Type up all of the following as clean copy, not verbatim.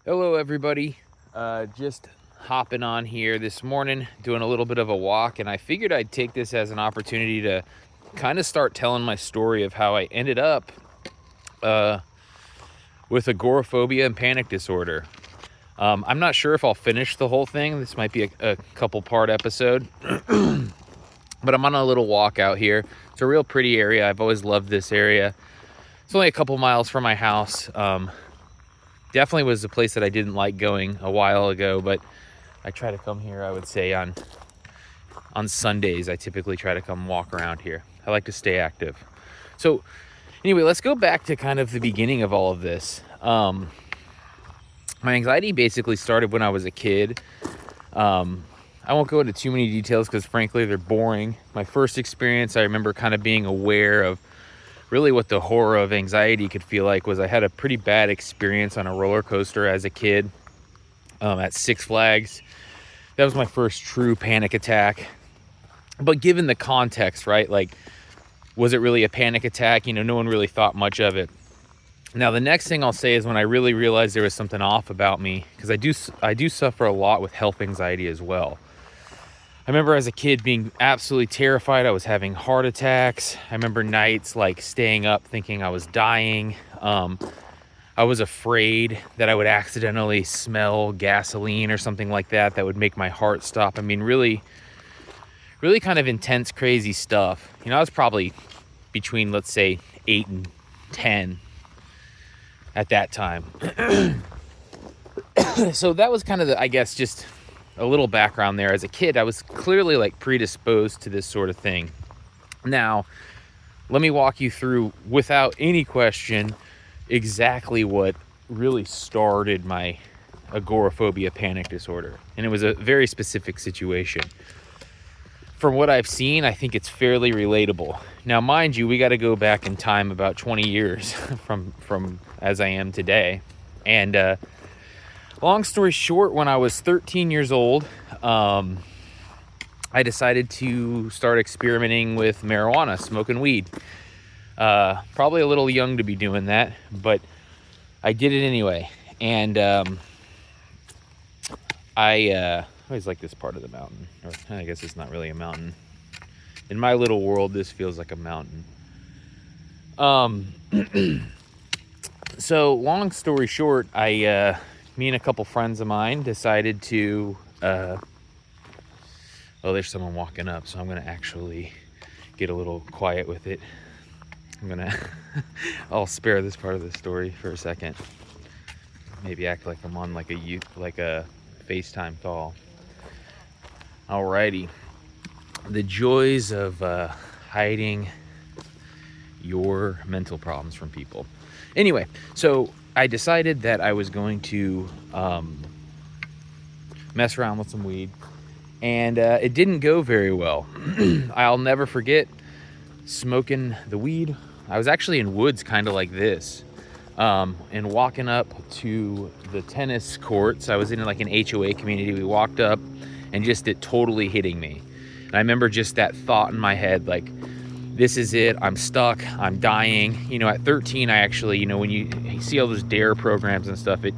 Hello, everybody. Just hopping on here this morning, doing a little bit of a walk, and I figured I'd take this as an opportunity to kind of start telling my story of how I ended up with agoraphobia and panic disorder. I'm not sure if I'll finish the whole thing. This might be a couple part episode, but I'm on a little walk out here. It's a real pretty area. I've always loved this area. It's only a couple miles from my house. Definitely was a place that I didn't like going a while ago, but I try to come here, I would say, on Sundays. I typically try to come walk around here. I like to stay active. So anyway, let's go back to kind of the beginning of all of this. My anxiety basically started when I was a kid. I won't go into too many details because frankly, they're boring. My first experience, I remember kind of being aware of really what the horror of anxiety could feel like was I had a pretty bad experience on a roller coaster as a kid at Six Flags. That was my first true panic attack. But given the context, right, like, was it really a panic attack? You know, no one really thought much of it. Now, the next thing I'll say is when I really realized there was something off about me, because I do suffer a lot with health anxiety as well. I remember as a kid being absolutely terrified. I was having heart attacks. I remember nights like staying up thinking I was dying. I was afraid that I would accidentally smell gasoline or something like that would make my heart stop. I mean, really, really kind of intense, crazy stuff. You know, I was probably between, let's say, 8 and 10 at that time. So that was kind of I guess, just a little background there. As a kid, I was clearly like predisposed to this sort of thing. Now, let me walk you through, without any question, exactly what really started my agoraphobia panic disorder. And it was a very specific situation. From what I've seen, I think it's fairly relatable. Now, mind you, we got to go back in time about 20 years from as I am today. And long story short, when I was 13 years old, I decided to start experimenting with marijuana, smoking weed. Probably a little young to be doing that, but I did it anyway. And I always like this part of the mountain. Or I guess it's not really a mountain. In my little world, this feels like a mountain. So long story short, me and a couple friends of mine decided to, there's someone walking up, so I'm going to actually get a little quiet with it. I'll spare this part of the story for a second. Maybe act like I'm on like a FaceTime call. Alrighty. The joys of hiding your mental problems from people. Anyway, so I decided that I was going to mess around with some weed, and it didn't go very well. I'll never forget smoking the weed. I was actually in woods kind of like this, and walking up to the tennis courts. I was in like an HOA community. We walked up, and just it totally hitting me. And I remember just that thought in my head, like, this is it. I'm stuck. I'm dying. You know, at 13, I actually, you know, when you see all those DARE programs and stuff, to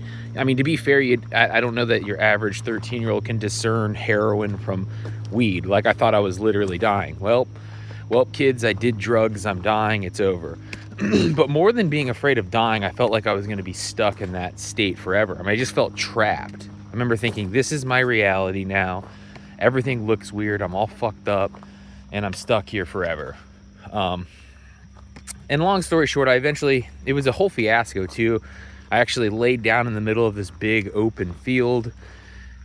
be fair, I don't know that your average 13-year-old can discern heroin from weed. Like, I thought I was literally dying. Well, kids, I did drugs. I'm dying. It's over. But more than being afraid of dying, I felt like I was going to be stuck in that state forever. I mean, I just felt trapped. I remember thinking, this is my reality now. Everything looks weird. I'm all fucked up, and I'm stuck here forever. And long story short, it was a whole fiasco too. I actually laid down in the middle of this big open field,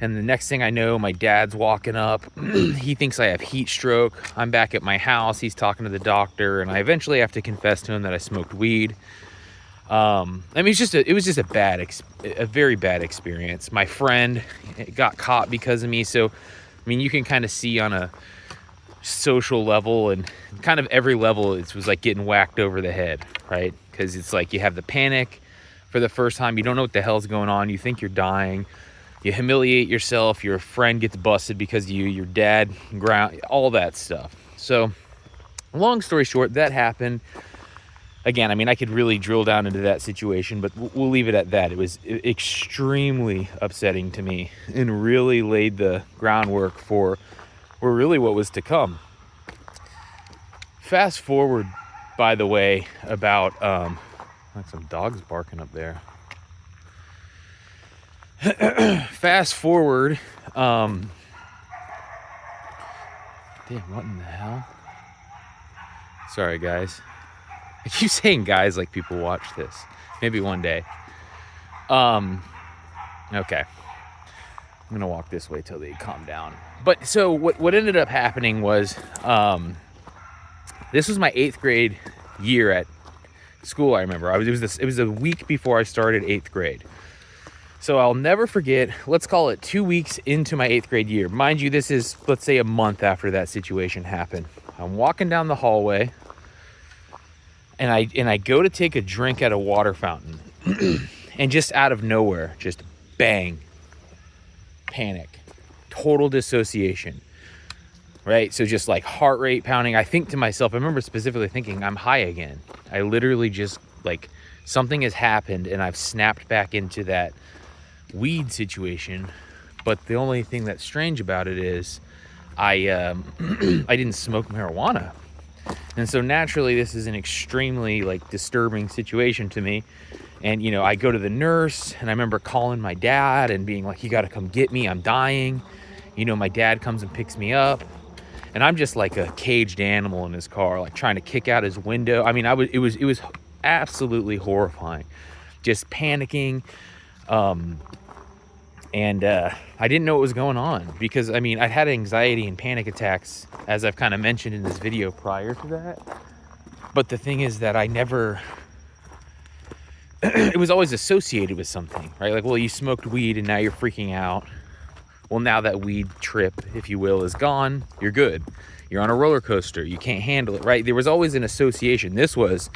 and the next thing I know, my dad's walking up. He thinks I have heat stroke. I'm back at my house. He's talking to the doctor, and I eventually have to confess to him that I smoked weed. It was just a very bad experience. My friend got caught because of me. So, I mean, you can kind of see on a social level and kind of every level, it was like getting whacked over the head, right? Because it's like you have the panic for the first time. You don't know what the hell's going on. You think you're dying. You humiliate yourself. Your friend gets busted because of you. Your dad ground, all that stuff. So long story short, that happened. again, I mean, I could really drill down into that situation, but we'll leave it at that. It was extremely upsetting to me and really laid the groundwork for really what was to come. Fast forward, by the way, about like some dogs barking up there. Fast forward, damn, what in the hell? Sorry, guys. I keep saying guys like people watch this. Maybe one day. Okay. I'm gonna walk this way till they calm down. But so what ended up happening was, this was my 8th grade year at school. I remember it was a week before I started 8th grade. So I'll never forget, let's call it 2 weeks into my 8th grade year. Mind you, this is, let's say, a month after that situation happened. I'm walking down the hallway, and I go to take a drink at a water fountain. And just out of nowhere, just bang, panic, total dissociation, right? So just like heart rate pounding. I think to myself, I remember specifically thinking, I'm high again. I literally just, like, something has happened and I've snapped back into that weed situation. But the only thing that's strange about it is I didn't smoke marijuana. And so naturally, this is an extremely, like, disturbing situation to me. And, you know, I go to the nurse, and I remember calling my dad and being like, you got to come get me. I'm dying. You know, my dad comes and picks me up. And I'm just like a caged animal in his car, like trying to kick out his window. I mean, it was absolutely horrifying. Just panicking. And I didn't know what was going on because, I mean, I'd had anxiety and panic attacks, as I've kind of mentioned in this video prior to that. But the thing is that I never... it was always associated with something, right? Like, well, you smoked weed and now you're freaking out. Well, now that weed trip, if you will, is gone, you're good. You're on a roller coaster. You can't handle it, right? There was always an association. This was,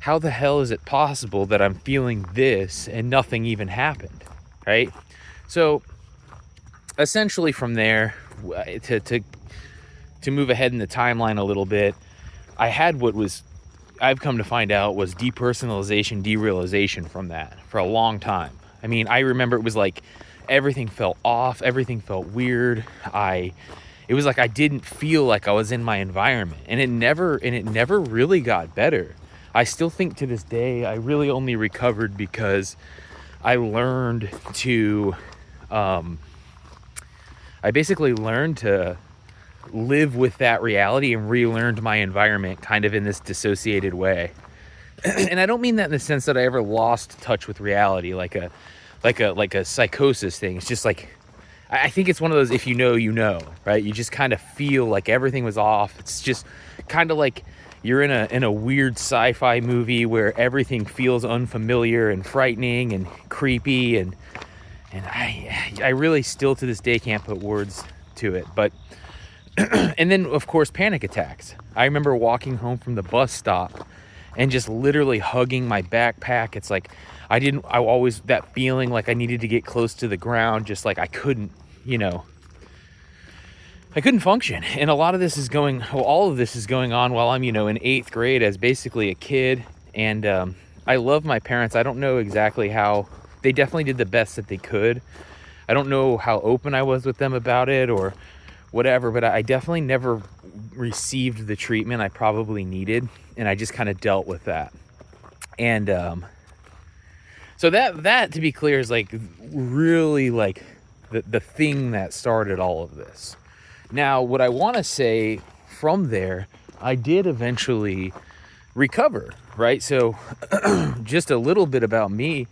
how the hell is it possible that I'm feeling this and nothing even happened, right? So essentially from there, to move ahead in the timeline a little bit, I had what was, I've come to find out, was depersonalization, derealization from that for a long time. I mean, I remember it was like everything felt off, everything felt weird. It was like I didn't feel like I was in my environment, and it never really got better. I still think to this day I really only recovered because I learned to I basically learned to live with that reality and relearned my environment kind of in this dissociated way. And I don't mean that in the sense that I ever lost touch with reality, like a psychosis thing. It's just like, I think it's one of those, if you know, you know, right? You just kind of feel like everything was off. It's just kind of like you're in a weird sci-fi movie where everything feels unfamiliar and frightening and creepy, and I really still to this day can't put words to it. But and then of course panic attacks. I remember walking home from the bus stop and just literally hugging my backpack. It's like I always, that feeling like I needed to get close to the ground, just like I couldn't, I couldn't function. And all of this is going on while I'm, in 8th grade as basically a kid. And I love my parents. I don't know exactly how. They definitely did the best that they could. I don't know how open I was with them about it or whatever, but I definitely never received the treatment I probably needed, and I just kind of dealt with that. And so that to be clear is like really like the thing that started all of this. Now, what I want to say from there, I did eventually recover, right? So just a little bit about me.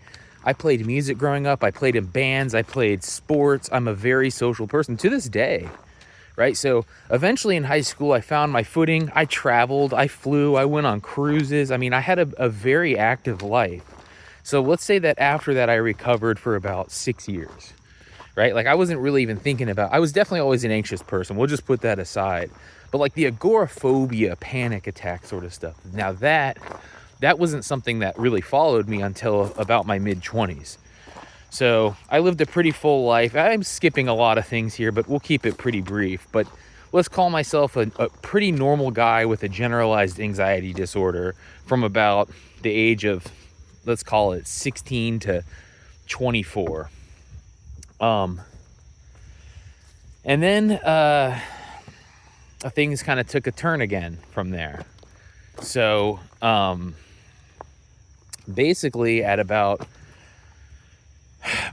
I played music growing up. I played in bands. I played sports. I'm a very social person to this day, right? So eventually in high school, I found my footing. I traveled. I flew. I went on cruises. I mean, I had a very active life. So let's say that after that, I recovered for about 6 years, right? Like I wasn't really even thinking about, I was definitely always an anxious person. We'll just put that aside. But like the agoraphobia, panic attack sort of stuff. Now that wasn't something that really followed me until about my mid-20s. So I lived a pretty full life. I'm skipping a lot of things here, but we'll keep it pretty brief. But let's call myself a pretty normal guy with a generalized anxiety disorder from about the age of, let's call it 16 to 24. And then things kind of took a turn again from there. So basically at about,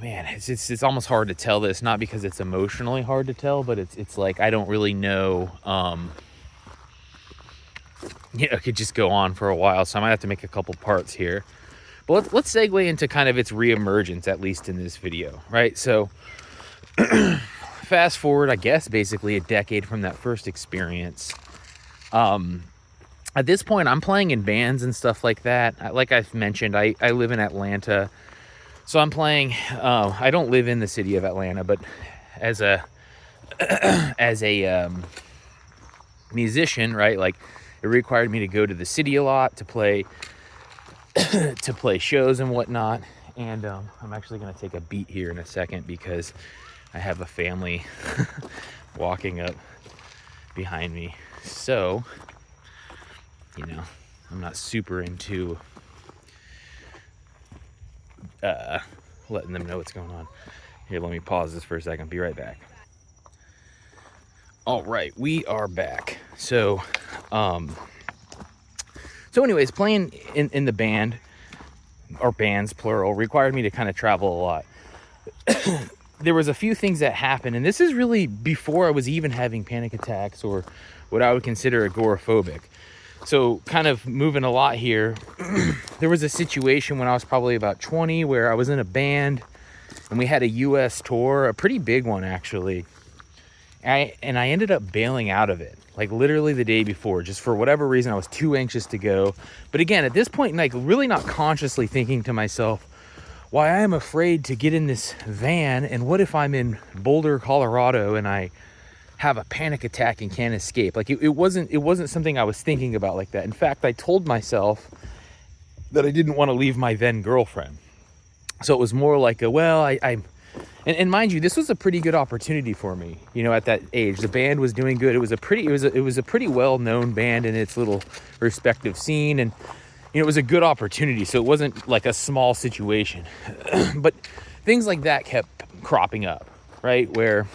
man, it's almost hard to tell this, not because it's emotionally hard to tell, but it's like I don't really know. It could just go on for a while, so I might have to make a couple parts here. But let's segue into kind of its reemergence, at least in this video, right? So fast forward, I guess, basically a decade from that first experience. At this point, I'm playing in bands and stuff like that. Like I've mentioned, I live in Atlanta. So I'm playing, I don't live in the city of Atlanta, but as a musician, right? Like it required me to go to the city a lot to play shows and whatnot. And I'm actually going to take a beat here in a second because I have a family walking up behind me. So, I'm not super into letting them know what's going on. Here, let me pause this for a second. Be right back. All right, we are back. So anyways, playing in the band, or bands plural, required me to kind of travel a lot. There was a few things that happened, and this is really before I was even having panic attacks or what I would consider agoraphobic. So kind of moving a lot here, there was a situation when I was probably about 20 where I was in a band and we had a US tour, a pretty big one actually. And I ended up bailing out of it, like literally the day before, just for whatever reason. I was too anxious to go. But again, at this point, like really not consciously thinking to myself, why I am afraid to get in this van, and what if I'm in Boulder, Colorado, and I have a panic attack and can't escape? Like it wasn't something I was thinking about like that. In fact, I told myself that I didn't want to leave my then girlfriend. So it was more like and mind you, this was a pretty good opportunity for me, at that age. The band was doing good. It was a pretty well-known band in its little respective scene, and it was a good opportunity. So it wasn't like a small situation. But things like that kept cropping up, right? Where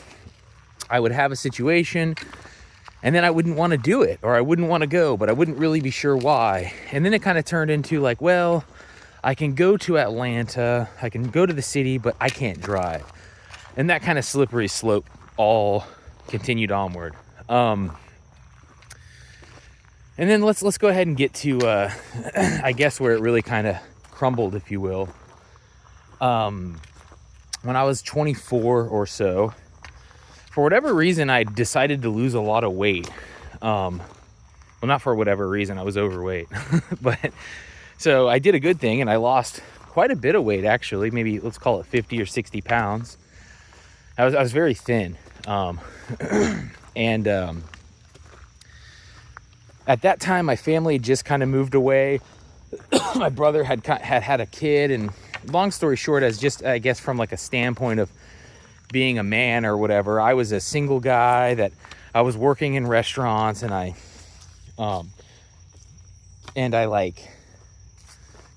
I would have a situation and then I wouldn't want to do it, or I wouldn't want to go, but I wouldn't really be sure why. And then it kind of turned into like, well, I can go to Atlanta, I can go to the city, but I can't drive. And that kind of slippery slope all continued onward. And then let's go ahead and get to, I guess, where it really kind of crumbled, if you will. When I was 24 or so, for whatever reason, I decided to lose a lot of weight. Well, not for whatever reason, I was overweight. But so I did a good thing, and I lost quite a bit of weight, actually. Maybe let's call it 50 or 60 pounds. I was very thin. And at that time, my family had just kind of moved away. My brother had a kid, and long story short, as just, I guess, from like a standpoint of being a man or whatever, I was a single guy that I was working in restaurants, and I like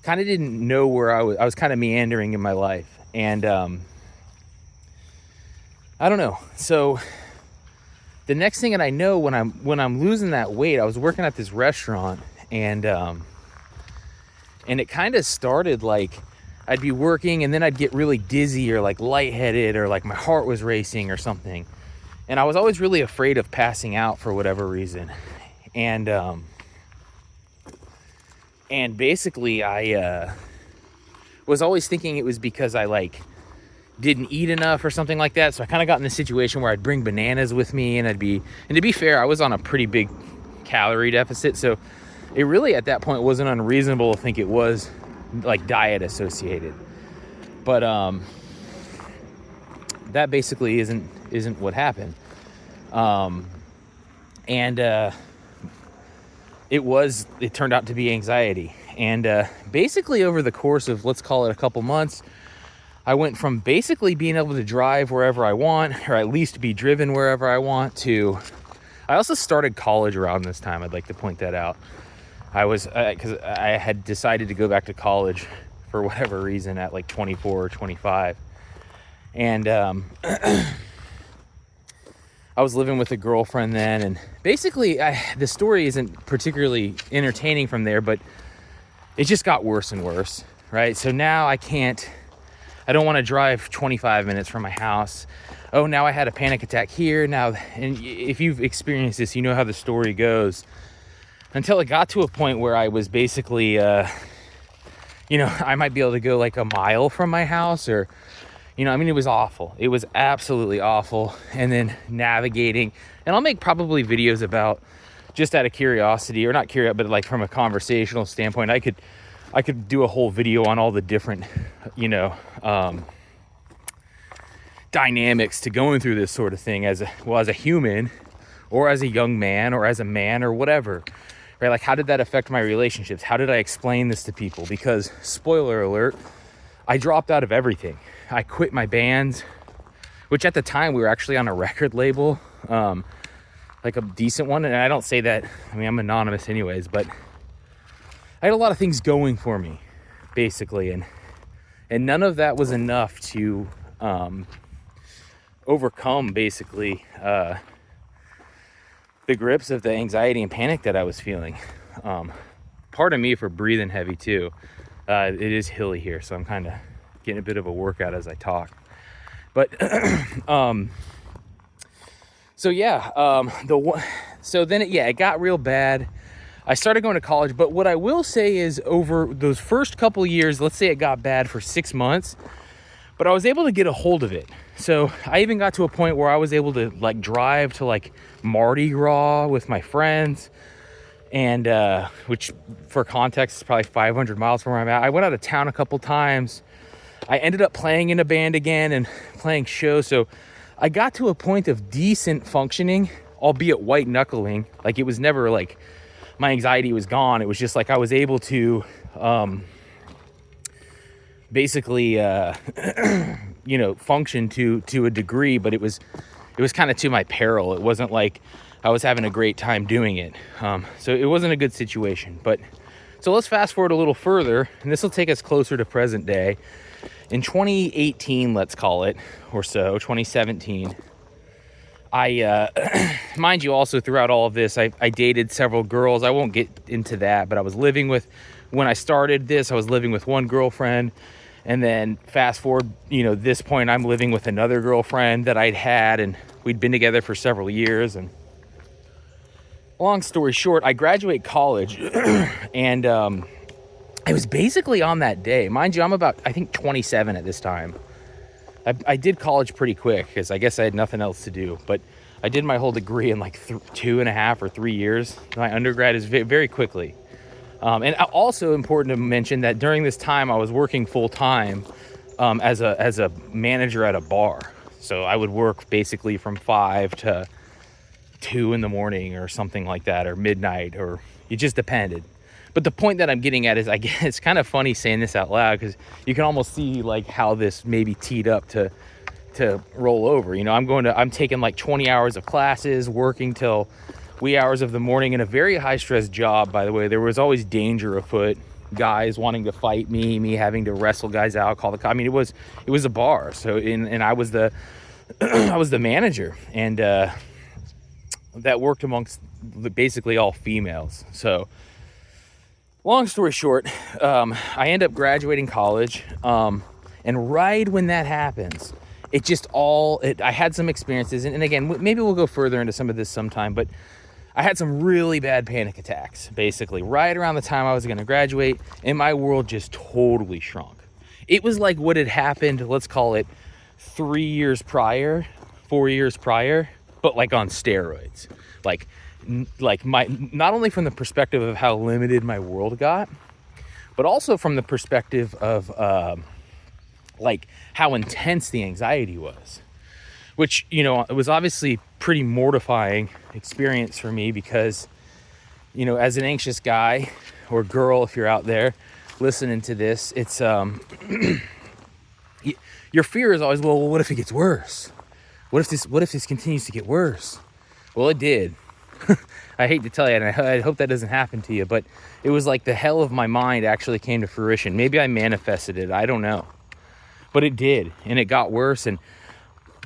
kind of didn't know where I was kind of meandering in my life. And I don't know. So the next thing that I know, when I'm losing that weight, I was working at this restaurant, and it kind of started like I'd be working and then I'd get really dizzy or like lightheaded, or like my heart was racing or something. And I was always really afraid of passing out for whatever reason. And basically I was always thinking it was because I like didn't eat enough or something like that. So I kind of got in the situation where I'd bring bananas with me, and to be fair, I was on a pretty big calorie deficit. So it really at that point wasn't unreasonable to think it was like diet associated. But that basically isn't what happened. It turned out to be anxiety. And basically over the course of, let's call it a couple months, I went from basically being able to drive wherever I want, or at least be driven wherever I want, to I also started college around this time. I'd like to point that out. I was, because I had decided to go back to college for whatever reason at like 24 or 25. And I was living with a girlfriend then. And basically, the story isn't particularly entertaining from there, but it just got worse and worse, right? So now I don't want to drive 25 minutes from my house. Oh, now I had a panic attack here. Now, and if you've experienced this, you know how the story goes. Until it got to a point where I was basically, I might be able to go like a mile from my house, or, it was awful. It was absolutely awful. And then navigating, and I'll make probably videos about, just out of curiosity, or not curious, but like from a conversational standpoint, I could do a whole video on all the different, dynamics to going through this sort of thing as a human, or as a young man, or as a man, or whatever, right? Like, how did that affect my relationships? How did I explain this to people? Because, spoiler alert, I dropped out of everything. I quit my bands, which at the time we were actually on a record label, like a decent one. And I don't say that, I'm anonymous anyways, but I had a lot of things going for me, basically. And none of that was enough to, overcome basically the grips of the anxiety and panic that I was feeling. Pardon me for breathing heavy too. It is hilly here, so I'm kind of getting a bit of a workout as I talk. But it got real bad. I started going to college, but what I will say is, over those first couple years, let's say it got bad for 6 months, but I was able to get a hold of it. So I even got to a point where I was able to like drive to like Mardi Gras with my friends, and which for context is probably 500 miles from where I'm at. I went out of town a couple times. I ended up playing in a band again and playing shows. So I got to a point of decent functioning, albeit white knuckling. Like, it was never like my anxiety was gone. It was just like I was able to basically function to a degree, but it was kind of to my peril. It wasn't like I was having a great time doing it. So it wasn't a good situation. But so let's fast forward a little further, and this will take us closer to present day. In 2018, let's call it, or so, 2017, I mind you, also throughout all of this, I dated several girls. I won't get into that, but when I started this, I was living with one girlfriend. And then fast forward, this point, I'm living with another girlfriend that I'd had, and we'd been together for several years. And long story short, I graduate college, and it was basically on that day. Mind you, I'm about, I think, 27 at this time. I did college pretty quick, because I guess I had nothing else to do. But I did my whole degree in like 2.5 or 3 years. My undergrad is very quickly. And also important to mention that during this time, I was working full time as a manager at a bar. So I would work basically from 5 to 2 in the morning or something like that, or midnight, or it just depended. But the point that I'm getting at is, I guess it's kind of funny saying this out loud, because you can almost see like how this maybe teed up to roll over. I'm taking like 20 hours of classes, working till wee hours of the morning in a very high stress job. By the way, there was always danger afoot, guys wanting to fight me having to wrestle guys out, call the cops. It was a bar. So and I was the I was the manager, and that worked amongst basically all females. So long story short, I end up graduating college, and right when that happens, I had some experiences, and again, maybe we'll go further into some of this sometime, but I had some really bad panic attacks, basically, right around the time I was going to graduate, and my world just totally shrunk. It was like what had happened, let's call it 4 years prior, but like on steroids. Like not only from the perspective of how limited my world got, but also from the perspective of like how intense the anxiety was. Which, it was obviously pretty mortifying experience for me, because, as an anxious guy or girl, if you're out there listening to this, it's, your fear is always, well, what if it gets worse? What if this continues to get worse? Well, it did. I hate to tell you, and I hope that doesn't happen to you, but it was like the hell of my mind actually came to fruition. Maybe I manifested it, I don't know. But it did, and it got worse. And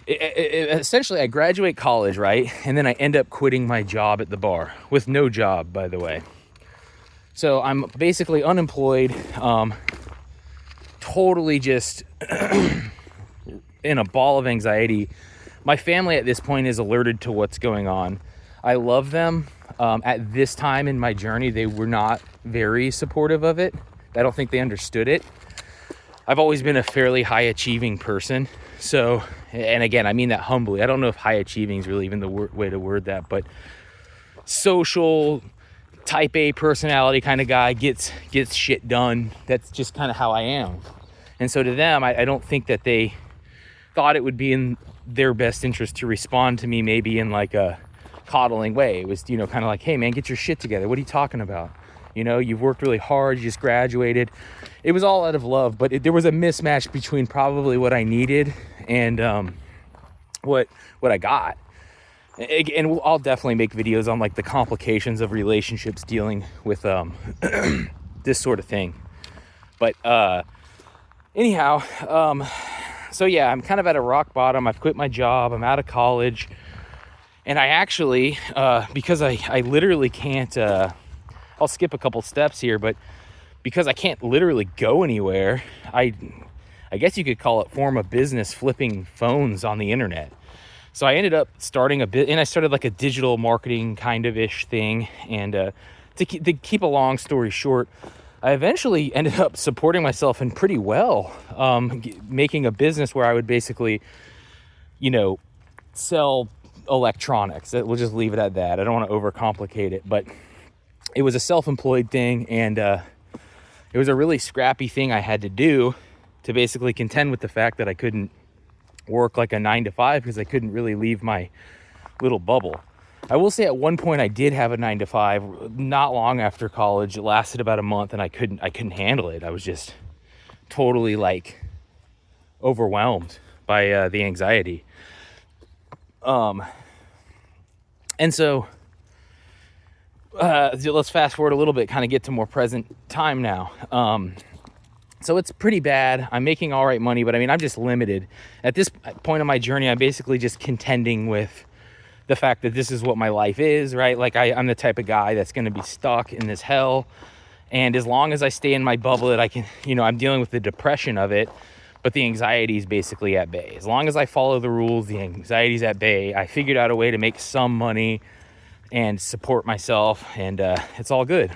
essentially, I graduate college, right? And then I end up quitting my job at the bar, with no job, by the way. So I'm basically unemployed, totally just in a ball of anxiety. My family at this point is alerted to what's going on. I love them. At this time in my journey, they were not very supportive of it. I don't think they understood it. I've always been a fairly high achieving person. So, and again, I mean that humbly. I don't know if high achieving is really even the way to word that, but social, type A personality kind of guy, gets shit done. That's just kind of how I am. And so to them, I don't think that they thought it would be in their best interest to respond to me maybe in like a coddling way. It was, kind of like, hey man, get your shit together. What are you talking about? You've worked really hard, you just graduated. It was all out of love, but there was a mismatch between probably what I needed and what I got. And I'll definitely make videos on like the complications of relationships dealing with this sort of thing. But anyhow, so yeah, I'm kind of at a rock bottom. I've quit my job, I'm out of college. And I actually, because I literally can't, I'll skip a couple steps here, but because I can't literally go anywhere, I guess you could call it form a business flipping phones on the internet. So I ended up starting and I started like a digital marketing kind of ish thing. And to keep a long story short, I eventually ended up supporting myself and pretty well, making a business where I would basically, sell electronics. We'll just leave it at that. I don't want to overcomplicate it, but it was a self-employed thing, and it was a really scrappy thing I had to do to basically contend with the fact that I couldn't work like a 9-to-5 because I couldn't really leave my little bubble. I will say at one point I did have a 9-to-5 not long after college. It lasted about a month, and I couldn't handle it. I was just totally like overwhelmed by the anxiety. And so let's fast forward a little bit, kind of get to more present time now. So it's pretty bad. I'm making all right money, but I mean, I'm just limited. At this point in my journey, I'm basically just contending with the fact that this is what my life is, right? Like I'm the type of guy that's going to be stuck in this hell. And as long as I stay in my bubble, that I can, I'm dealing with the depression of it, but the anxiety is basically at bay. As long as I follow the rules, the anxiety's at bay. I figured out a way to make some money and support myself, and it's all good,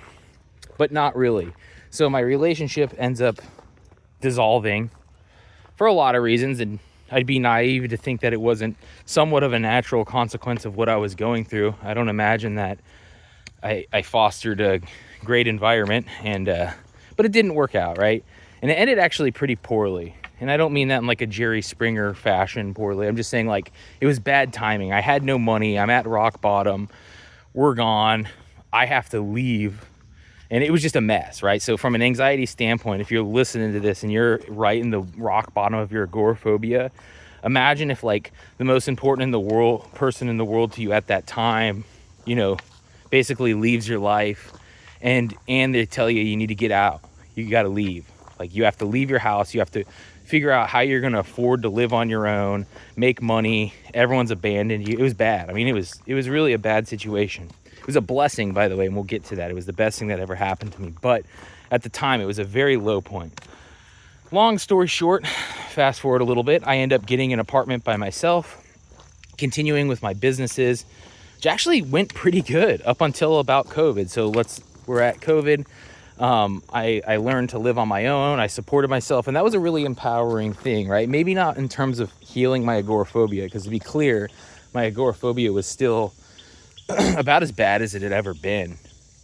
but not really. So my relationship ends up dissolving for a lot of reasons, and I'd be naive to think that it wasn't somewhat of a natural consequence of what I was going through. I don't imagine that I fostered a great environment, and but it didn't work out, right? And it ended actually pretty poorly. And I don't mean that in like a Jerry Springer fashion poorly. I'm just saying like it was bad timing. I had no money. I'm at rock bottom. We're gone. I have to leave. And it was just a mess, right? So from an anxiety standpoint, if you're listening to this and you're right in the rock bottom of your agoraphobia, imagine if like the most important person in the world to you at that time, basically leaves your life and they tell you need to get out. You got to leave. Like you have to leave your house. You have to figure out how you're going to afford to live on your own, make money. Everyone's abandoned you. It was bad. I mean, it was really a bad situation. It was a blessing, by the way, and we'll get to that. It was the best thing that ever happened to me. But at the time, it was a very low point. Long story short, fast forward a little bit, I end up getting an apartment by myself, continuing with my businesses, which actually went pretty good up until about COVID. So we're at COVID. I learned to live on my own. I supported myself, and that was a really empowering thing, right? Maybe not in terms of healing my agoraphobia, because to be clear, my agoraphobia was still about as bad as it had ever been.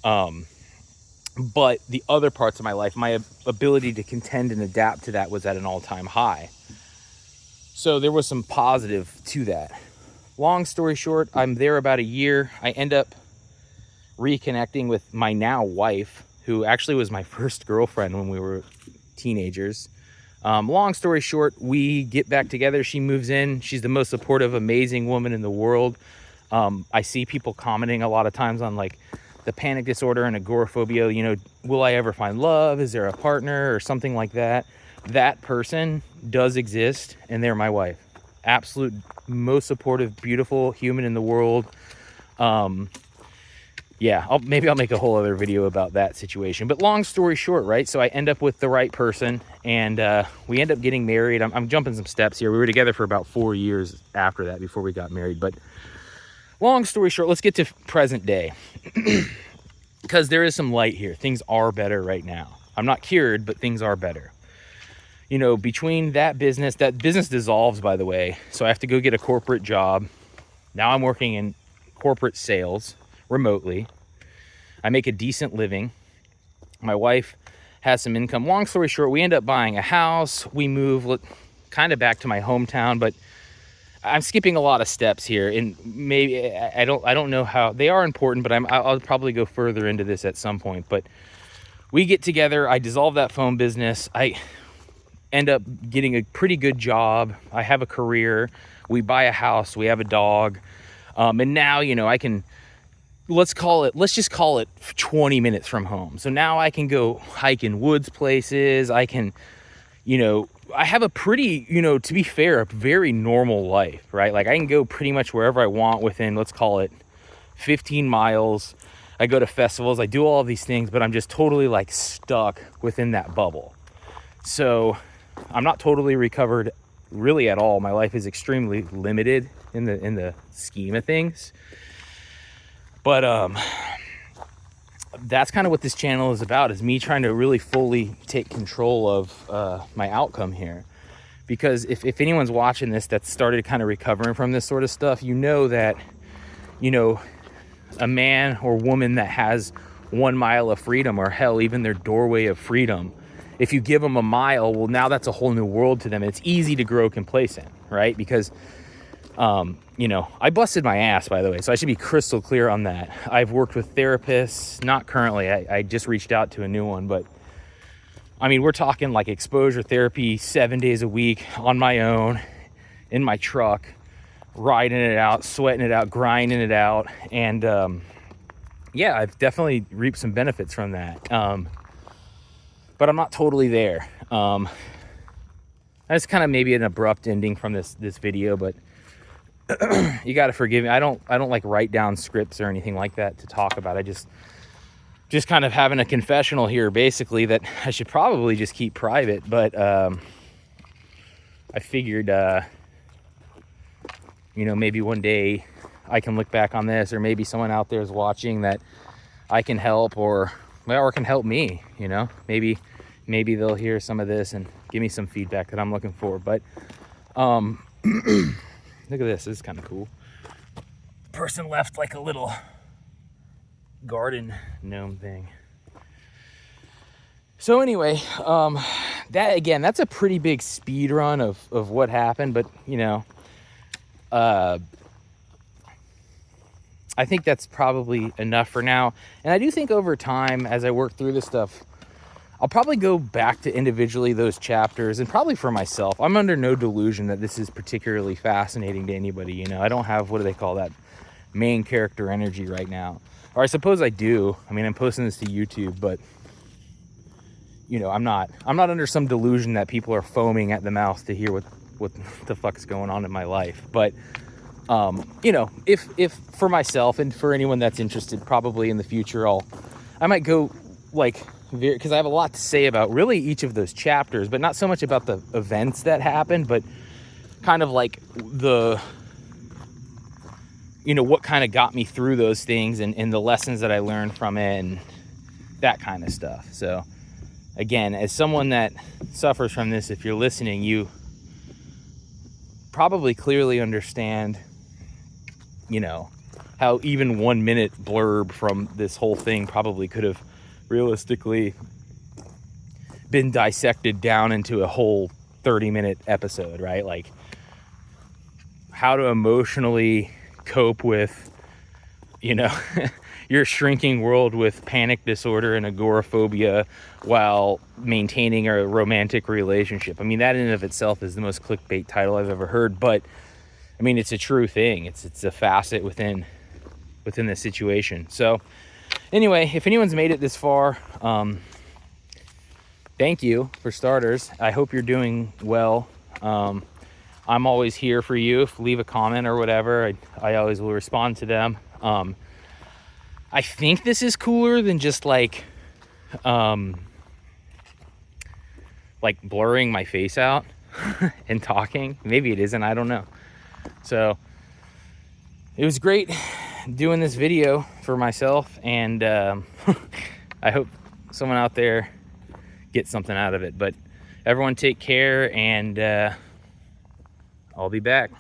But the other parts of my life, my ability to contend and adapt to that was at an all-time high. So there was some positive to that. Long story short, I'm there about a year. I end up reconnecting with my now wife, who actually was my first girlfriend when we were teenagers. Long story short, we get back together. She moves in. She's the most supportive, amazing woman in the world. I see people commenting a lot of times on like the panic disorder and agoraphobia, you know, will I ever find love? Is there a partner or something like that? That person does exist, and they're my wife. Absolute most supportive, beautiful human in the world. Yeah, maybe I'll make a whole other video about that situation. But long story short, right? So I end up with the right person, and we end up getting married. I'm jumping some steps here. We were together for about 4 years after that before we got married. But long story short, let's get to present day. Because there is some light here. Things are better right now. I'm not cured, but things are better. You know, between that business dissolves, by the way. So I have to go get a corporate job. Now I'm working in corporate sales remotely. I make a decent living. My wife has some income. Long story short, we end up buying a house. We move kind of back to my hometown, but I'm skipping a lot of steps here, and maybe I don't know how they are important, but I'll probably go further into this at some point. But we get together. I dissolve that phone business. I end up getting a pretty good job. I have a career. We buy a house. We have a dog, and now, you know, I can. Let's just call it 20 minutes from home. So now I can go hike in woods places. I can, you know, I have a pretty, you know, to be fair, a very normal life, right? Like I can go pretty much wherever I want within, let's call it 15 miles. I go to festivals, I do all of these things, but I'm just totally like stuck within that bubble. So I'm not totally recovered really at all. My life is extremely limited in the scheme of things. But that's kind of what this channel is about, is me trying to really fully take control of my outcome here. Because if anyone's watching this that's started kind of recovering from this sort of stuff, you know that, you know, a man or woman that has 1 mile of freedom, or hell, even their doorway of freedom, if you give them a mile, well, now that's a whole new world to them. And it's easy to grow complacent, right? Because you know, I busted my ass, by the way, so I should be crystal clear on that. I've worked with therapists, not currently. I just reached out to a new one, but I mean, we're talking like exposure therapy 7 days a week on my own, in my truck, riding it out, sweating it out, grinding it out. And yeah, I've definitely reaped some benefits from that. But I'm not totally there. That's kind of maybe an abrupt ending from this video, but you got to forgive me. I don't like write down scripts or anything like that to talk about. I just kind of having a confessional here, basically, that I should probably just keep private. But I figured, you know, maybe one day I can look back on this, or maybe someone out there is watching that I can help, or can help me. You know, maybe they'll hear some of this and give me some feedback that I'm looking for. But look at this. This is kind of cool. Person left like a little garden gnome thing. So anyway, that's a pretty big speed run of what happened. But, you know, I think that's probably enough for now. And I do think over time, as I work through this stuff, I'll probably go back to individually those chapters, and probably for myself. I'm under no delusion that this is particularly fascinating to anybody. You know, I don't have, what do they call that, main character energy right now. Or I suppose I do. I mean, I'm posting this to YouTube, but you know, I'm not under some delusion that people are foaming at the mouth to hear what the fuck's going on in my life. But you know, if for myself and for anyone that's interested, probably in the future, I might go like, because I have a lot to say about really each of those chapters, but not so much about the events that happened, but kind of like the, you know, what kind of got me through those things, and the lessons that I learned from it, and that kind of stuff. So again, as someone that suffers from this, if you're listening, you probably clearly understand, you know, how even 1 minute blurb from this whole thing probably could have realistically been dissected down into a whole 30-minute episode, right? Like how to emotionally cope with, you know, your shrinking world with panic disorder and agoraphobia while maintaining a romantic relationship. I mean, that in and of itself is the most clickbait title I've ever heard. But I mean, it's a true thing. It's a facet within the situation. So anyway, if anyone's made it this far, thank you for starters. I hope you're doing well. I'm always here for you. If leave a comment or whatever, I always will respond to them. I think this is cooler than just like blurring my face out and talking. Maybe it isn't, I don't know. So it was great doing this video for myself, and I hope someone out there gets something out of it. But everyone take care, and I'll be back.